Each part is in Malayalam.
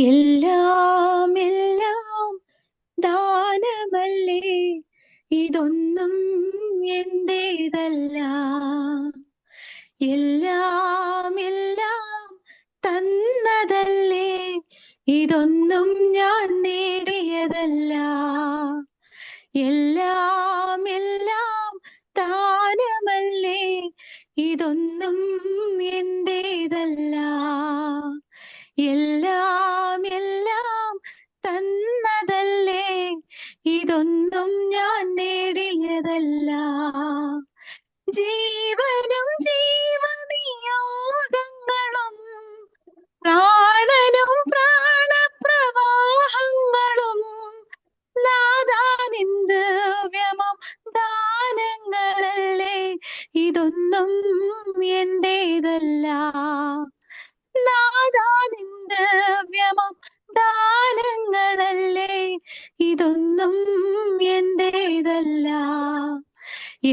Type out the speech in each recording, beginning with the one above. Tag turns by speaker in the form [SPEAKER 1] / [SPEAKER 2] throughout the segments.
[SPEAKER 1] എല്ലാം എല്ലാം ദാനമല്ലേ, ഇതൊന്നും എന്റേതല്ല. എല്ലാം എല്ലാം തന്നതല്ലേ, ഇതൊന്നും ഞാൻ നേടിയതല്ല. എല്ലാം എല്ലാം ദാനമല്ലേ, ഇതൊന്നും എന്റേതല്ല. എല്ലാം എല്ലാം തന്നതല്ലേ, ഇതൊന്നും ഞാൻ നേടിയതല്ല. ജീവനും ജീവനിയോഗങ്ങളും പ്രാണനും പ്രാണപ്രവാഹങ്ങളും നാദാ നിൻ ദിവ്യമം ദാനങ്ങളല്ലേ, ഇതൊന്നും എന്റേതല്ല. നാദാ നിൻ ദിവ്യമം ദാനങ്ങളല്ലേ, ഇതൊന്നും എന്റേതല്ല.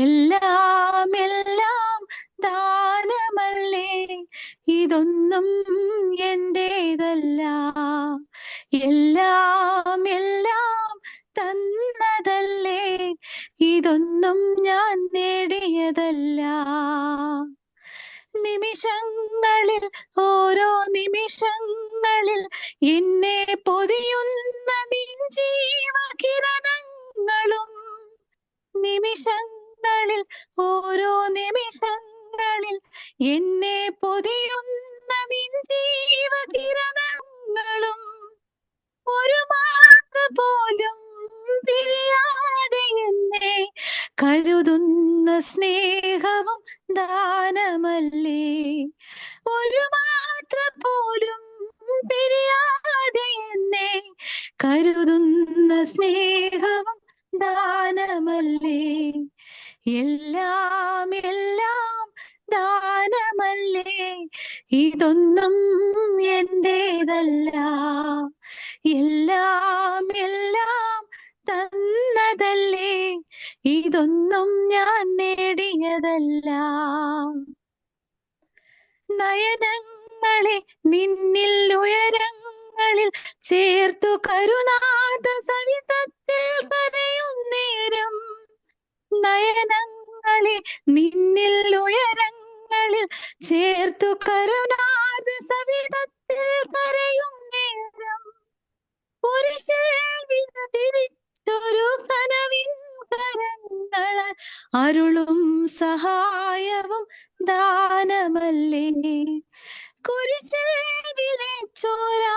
[SPEAKER 1] എല്ലാം എല്ലാം ദാനമല്ലേ, ഇതൊന്നും എന്റേതല്ല. എല്ലാം എല്ലാം തന്നതല്ലേ, ഇതൊന്നും ഞാൻ നേടിയതല്ല. നിമിഷങ്ങളിൽ ഓരോ നിമിഷങ്ങളിൽ എന്നെ പൊതിയുന്ന നിൻ ജീവകിരണങ്ങളും, നിമിഷങ്ങളിൽ ഓരോ നിമിഷങ്ങളിൽ എന്നെ പൊതിയുന്ന നിൻ ജീവകിരണങ്ങളും, ഒരു മാത്ര പോലും പിരിയാതെ എന്നെ കരുതുന്ന സ്നേഹവും ദാനമല്ലേ. ഒരു മാത്ര പോലും പിരിയാതെ എന്നെ കരുതുന്ന സ്നേഹവും ദാനമല്ലേ. എല്ലാം എല്ലാം ദാനമല്ലേ, ഇതൊന്നും എന്റേതല്ല. എല്ലാം എല്ലാം തന്നതല്ലേ, ഇതൊന്നും ഞാൻ നേടിയതല്ല. നയനങ്ങളെ നിന്നിൽ ഉയരങ്ങളിൽ ചേർത്തു കരുനാഥ സവിധത്തിൽ കരയുന്നേരം, നയനങ്ങളെ നിന്നിൽ ഉയരങ്ങളിൽ ചേർത്തു കരുനാഥ സവിധത്തിൽ കരയുന്നേരം, കുരിശിൽ വിരിച്ചൊരു കനവിൻ കരങ്ങളാൽ അരുളും സഹായവും ദാനമല്ലേ. കുരിശിൽ വിരിച്ചൊരാ